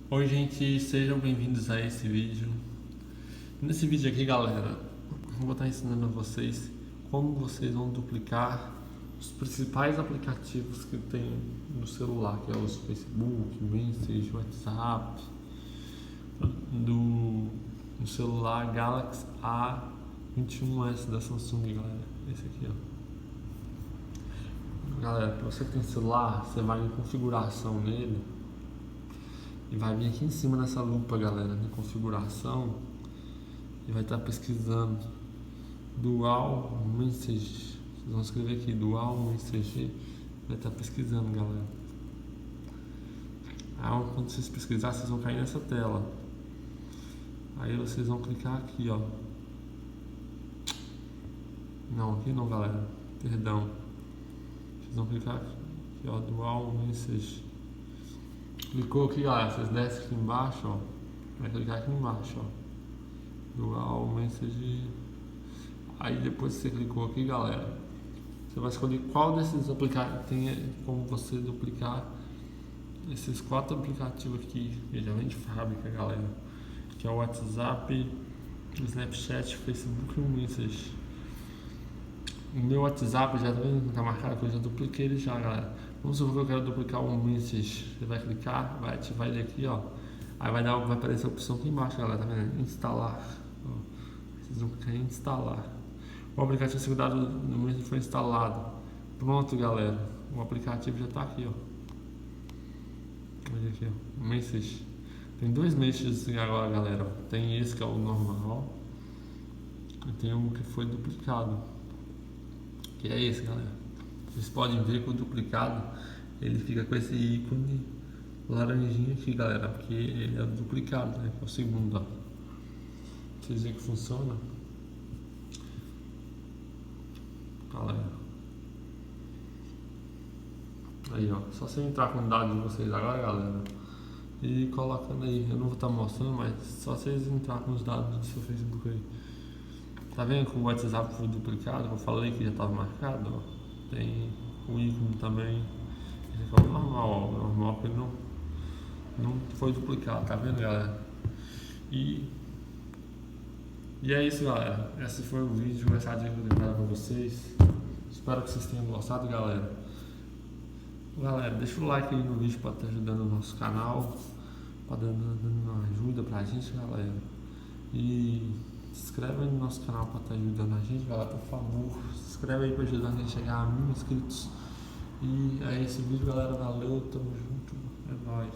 Oi gente, sejam bem-vindos a esse vídeo. Nesse vídeo aqui, galera, eu vou estar ensinando a vocês como vocês vão duplicar os principais aplicativos que tem no celular, que é o Facebook, Messenger, WhatsApp, no celular Galaxy A21s da Samsung, galera. Esse aqui, ó. Galera, para você que tem celular, você vai em configuração nele e vai vir aqui em cima nessa lupa, galera, de configuração, e vai estar pesquisando Dual Message. Vocês vão escrever aqui Dual Message, vai estar pesquisando, galera. Aí quando vocês pesquisar, vocês vão cair nessa tela. Aí vocês vão clicar aqui, ó. Não, aqui não, galera. Perdão. Vocês vão clicar aqui, ó, Dual Message. Clicou aqui, ó, vocês descem aqui embaixo, ó. Vai clicar aqui embaixo, ó. Dual Message. Aí depois que você clicou aqui, galera, você vai escolher qual desses aplicativos tem como você duplicar esses 4 aplicativos aqui, que já vem de fábrica, galera. Que é o WhatsApp, o Snapchat, Facebook e o Message. O meu WhatsApp já tá marcado que eu já dupliquei ele já, galera. Vamos supor que eu quero duplicar um Message. Você vai clicar, vai ativar ele aqui, ó. Aí vai aparecer a opção aqui embaixo, galera, tá vendo? Instalar. Ó. Vocês vão clicar em instalar. O aplicativo segurado no Message foi instalado. Pronto, galera. O aplicativo já tá aqui, ó. Olha aqui, ó. Message. Tem 2 Messages agora, galera. Tem esse que é o normal. E tem um que foi duplicado. Que é esse, galera. Vocês podem ver que o duplicado ele fica com esse ícone laranjinha aqui, galera, porque ele é duplicado, né? É o segundo, ó. Vocês veem que funciona, galera. Aí, ó, só você entrar com o dado de vocês agora, galera, e colocando aí. Eu não vou estar mostrando, mas só vocês entrar com os dados do seu Facebook aí. Tá vendo que o WhatsApp foi duplicado? Eu falei que já estava marcado, ó. Tem o ícone também. Esse aqui é o normal, ó. O normal que ele não foi duplicado, tá vendo, galera? E é isso, galera. Esse foi o vídeo, essa dica que eu dei para vocês. Espero que vocês tenham gostado, galera. Galera, deixa o like aí no vídeo para estar ajudando o nosso canal, para dando uma ajuda pra gente, galera. E se inscreve aí no nosso canal para estar ajudando a gente, galera, por favor. Se inscreve aí para ajudar a gente a chegar a 1000 inscritos. E é esse vídeo, galera. Valeu, tamo junto. É nóis.